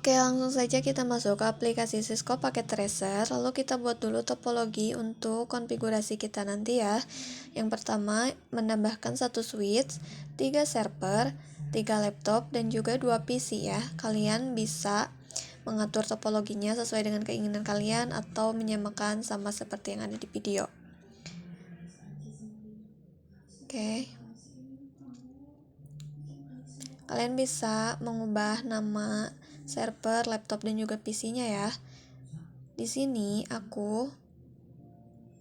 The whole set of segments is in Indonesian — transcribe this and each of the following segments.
Oke, langsung saja kita masuk ke aplikasi Cisco Packet Tracer. Lalu kita buat dulu topologi untuk konfigurasi kita nanti ya. Yang pertama, menambahkan 1 switch, 3 server, 3 laptop, dan juga 2 PC ya. Kalian bisa mengatur topologinya sesuai dengan keinginan kalian atau menyamakan sama seperti yang ada di video. Oke. Kalian bisa mengubah nama server, laptop, dan juga PC-nya ya. Di sini aku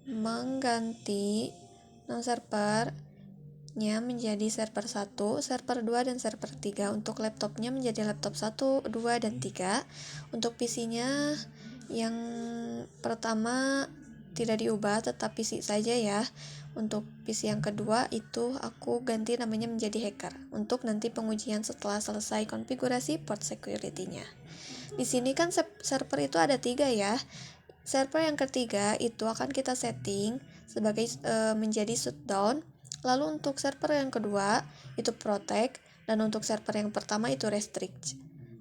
mengganti nama servernya menjadi server 1, server 2, dan server 3. Untuk laptopnya menjadi laptop 1, 2, dan 3. Untuk PC-nya yang pertama tidak diubah, tetap PC saja ya. Untuk PC yang kedua itu aku ganti namanya menjadi hacker untuk nanti pengujian setelah selesai konfigurasi port security-nya. Di sini kan server itu ada 3 ya. Server yang ketiga itu akan kita setting sebagai menjadi shutdown. Lalu untuk server yang kedua itu protect, dan untuk server yang pertama itu restrict.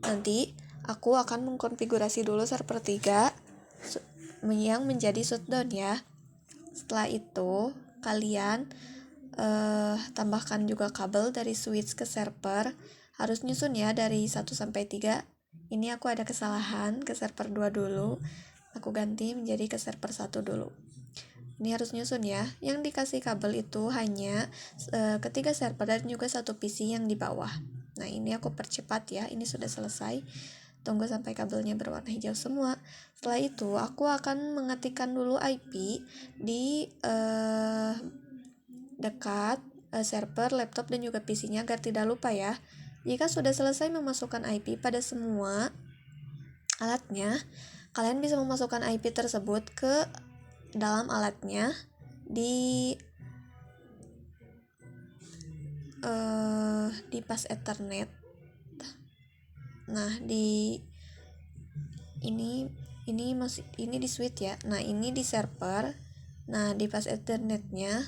Nanti aku akan mengkonfigurasi dulu server 3 yang menjadi shutdown ya. Setelah itu kalian tambahkan juga kabel dari switch ke server. Harus nyusun ya dari 1 sampai 3. Ini aku ada kesalahan, ke server 2 dulu. Aku ganti menjadi ke server 1 dulu. Ini harus nyusun ya. Yang dikasih kabel itu hanya ketiga server dan juga 1 PC yang di bawah. Nah, ini aku percepat ya. Ini sudah selesai. Tunggu sampai kabelnya berwarna hijau semua. Setelah itu aku akan mengetikkan dulu IP di dekat server, laptop, dan juga PC-nya agar tidak lupa ya. Jika sudah selesai memasukkan IP pada semua alatnya, kalian bisa memasukkan IP tersebut ke dalam alatnya di pas Ethernet. Nah, ini di switch ya. Nah, ini di server. Nah, di pas Ethernetnya,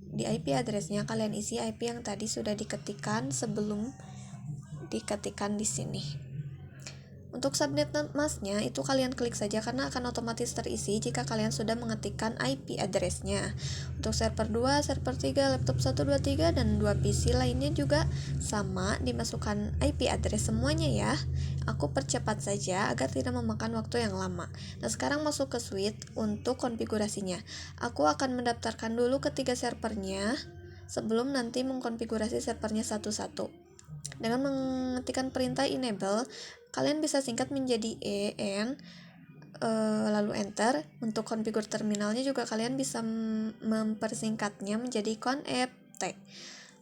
di IP address-nya kalian isi IP yang tadi sudah diketikkan sebelum diketikkan di sini. Untuk subnet masknya itu kalian klik saja karena akan otomatis terisi jika kalian sudah mengetikkan IP address-nya. Untuk server 2, server 3, laptop 1, 2, 3, dan 2 PC lainnya juga sama, dimasukkan IP address semuanya ya. Aku percepat saja agar tidak memakan waktu yang lama. Nah, sekarang masuk ke suite untuk konfigurasinya. Aku akan mendaftarkan dulu ketiga servernya sebelum nanti mengkonfigurasi servernya satu-satu. Dengan mengetikkan perintah enable, kalian bisa singkat menjadi EN, lalu enter. Untuk konfigur terminalnya juga kalian bisa mempersingkatnya menjadi conft.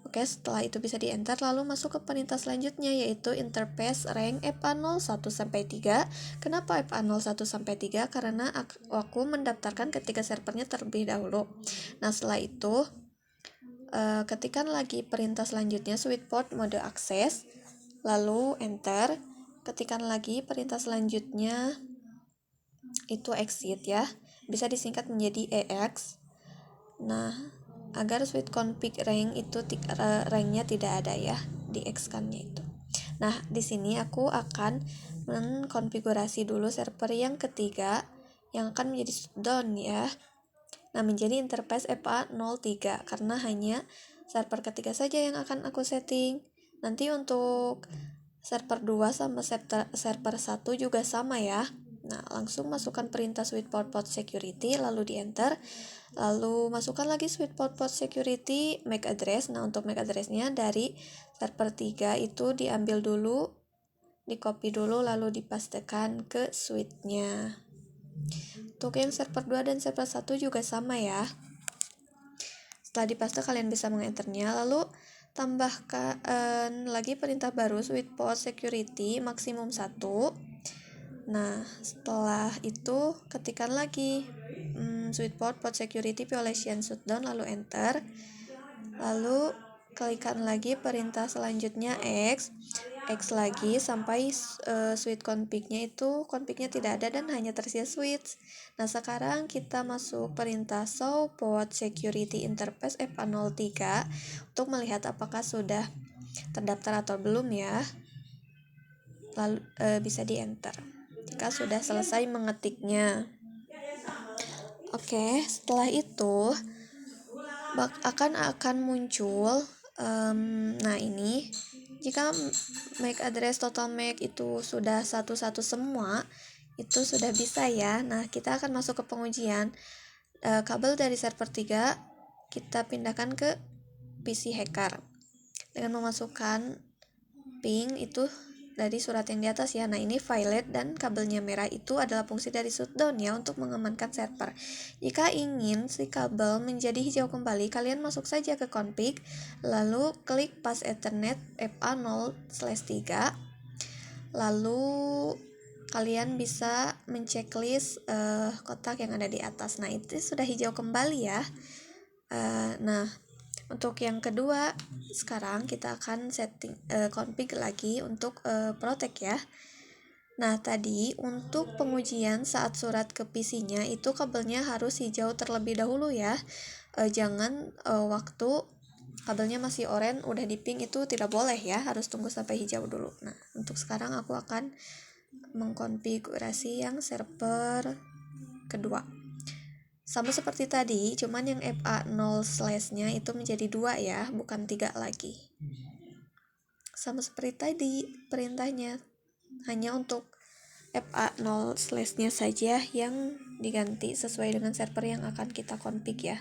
Oke, setelah itu bisa di enter, lalu masuk ke perintah selanjutnya yaitu interface rank FA0 1-3. Kenapa FA0 1-3? Karena aku mendaftarkan ketiga servernya terlebih dahulu. Nah, setelah itu ketikkan lagi perintah selanjutnya switch port mode akses, lalu enter. Ketikkan lagi perintah selanjutnya itu exit ya, bisa disingkat menjadi EX. Nah, agar switch config rank itu ranknya tidak ada ya, di X-kannya itu. Nah, di sini aku akan mengkonfigurasi dulu server yang ketiga yang akan menjadi shutdown ya. Nah, menjadi interface FA03 karena hanya server ketiga saja yang akan aku setting. Nanti untuk server 2 sama server 1 juga sama ya. Nah, langsung masukkan perintah switch port security lalu di enter. Lalu masukkan lagi switch port security MAC address. Nah, untuk MAC address-nya dari server 3 itu diambil dulu, di copy dulu lalu dipastekan ke switch-nya. Untuk yang server 2 dan server 1 juga sama ya. Setelah dipaste kalian bisa mengenternya, lalu tambahkan lagi perintah baru switch port security maksimum 1. Nah, setelah itu ketikkan lagi switch port security violation shutdown lalu enter. Lalu klikkan lagi perintah selanjutnya X lagi sampai switch config-nya tidak ada dan hanya tersedia switch. Nah, sekarang kita masuk perintah show port security interface FA03 untuk melihat apakah sudah terdaftar atau belum ya. lalu bisa di enter jika sudah selesai mengetiknya. Oke, setelah itu akan muncul nah ini jika MAC address total MAC itu sudah satu-satu semua, itu sudah bisa ya. Nah, kita akan masuk ke pengujian. Kabel dari server 3 kita pindahkan ke PC hacker dengan memasukkan ping itu dari surat yang di atas ya. Nah, ini violet dan kabelnya merah itu adalah fungsi dari shutdown ya untuk mengamankan server. Jika ingin si kabel menjadi hijau kembali, kalian masuk saja ke config, lalu klik pas Ethernet FA0/3, lalu kalian bisa menceklis kotak yang ada di atas. Nah, itu sudah hijau kembali ya. Nah, untuk yang kedua, sekarang kita akan setting config lagi untuk protect ya. Nah, tadi untuk pengujian saat surat ke PC-nya itu kabelnya harus hijau terlebih dahulu ya. Jangan waktu kabelnya masih oranye udah di ping itu tidak boleh ya, harus tunggu sampai hijau dulu. Nah, untuk sekarang aku akan mengkonfigurasi yang server kedua. Sama seperti tadi, cuman yang FA0/nya itu menjadi 2 ya, bukan 3 lagi. Sama seperti tadi perintahnya, hanya untuk FA0/nya saja yang diganti sesuai dengan server yang akan kita config ya.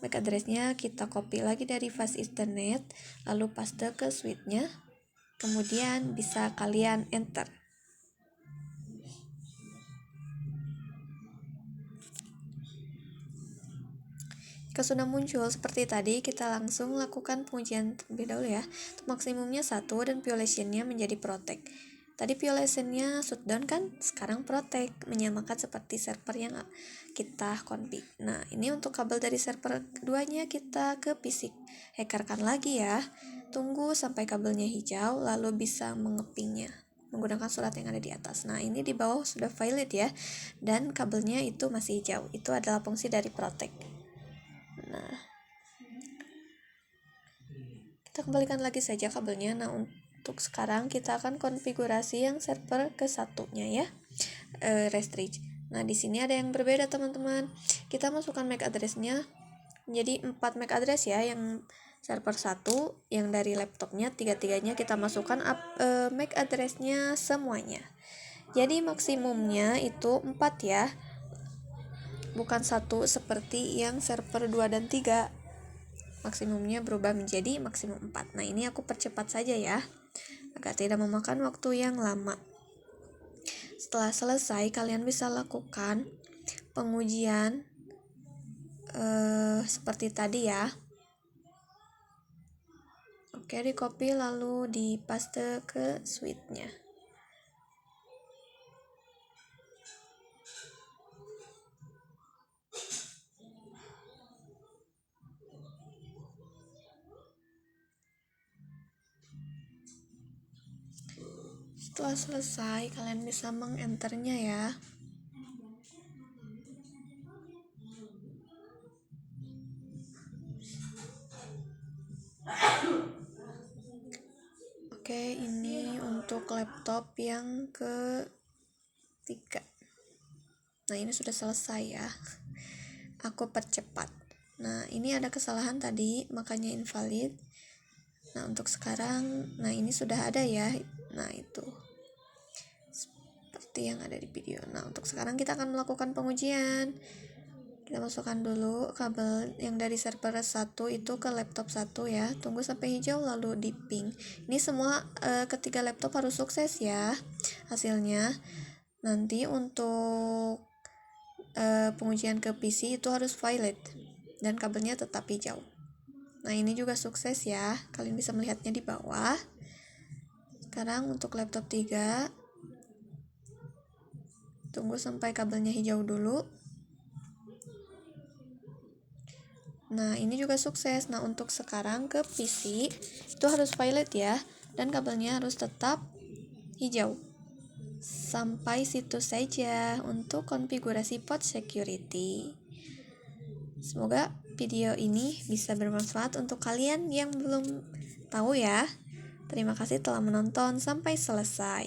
MAC address-nya kita copy lagi dari fast Ethernet, lalu paste ke switch-nya, kemudian bisa kalian enter. Jika sudah muncul seperti tadi, kita langsung lakukan pengujian terlebih dahulu ya. Maksimumnya 1 dan violation-nya menjadi protect. Tadi violation-nya shutdown kan, sekarang protect, menyamakan seperti server yang kita config. Nah, ini untuk kabel dari server keduanya kita ke PC hackerkan lagi ya. Tunggu sampai kabelnya hijau, lalu bisa mengepingnya menggunakan surat yang ada di atas. Nah, ini di bawah sudah violet ya, dan kabelnya itu masih hijau. Itu adalah fungsi dari protect. Nah, kita kembalikan lagi saja kabelnya. Nah, untuk sekarang kita akan konfigurasi yang server ke satunya ya, restrict. Nah, di sini ada yang berbeda teman-teman. Kita masukkan MAC address-nya menjadi 4 MAC address ya, yang server 1, yang dari laptopnya, tiga-tiganya kita masukkan MAC address-nya semuanya. Jadi maksimumnya itu 4 ya, bukan 1 seperti yang server 2 dan 3. Maksimumnya berubah menjadi maksimum 4. Nah, ini aku percepat saja ya, agar tidak memakan waktu yang lama. Setelah selesai, kalian bisa lakukan pengujian seperti tadi ya. Oke, di copy lalu dipaste ke switch-nya. Setelah selesai, kalian bisa mengenternya ya. Oke, ini untuk laptop yang ketiga. Nah, ini sudah selesai ya. Aku percepat. Nah, ini ada kesalahan tadi, makanya invalid. Nah, untuk sekarang, nah ini sudah ada ya. Nah, itu seperti yang ada di video. Nah, untuk sekarang kita akan melakukan pengujian. Kita masukkan dulu kabel yang dari server 1 itu ke laptop 1 ya. Tunggu sampai hijau lalu di ping. Ini semua ketiga laptop harus sukses ya hasilnya. Nanti untuk pengujian ke PC itu harus violet dan kabelnya tetap hijau. Nah, ini juga sukses ya. Kalian bisa melihatnya di bawah. Sekarang untuk laptop 3, tunggu sampai kabelnya hijau dulu. Nah, ini juga sukses. Nah, untuk sekarang ke PC itu harus violet ya, dan kabelnya harus tetap hijau. Sampai situ saja untuk konfigurasi port security. Semoga video ini bisa bermanfaat untuk kalian yang belum tahu ya. Terima kasih telah menonton sampai selesai.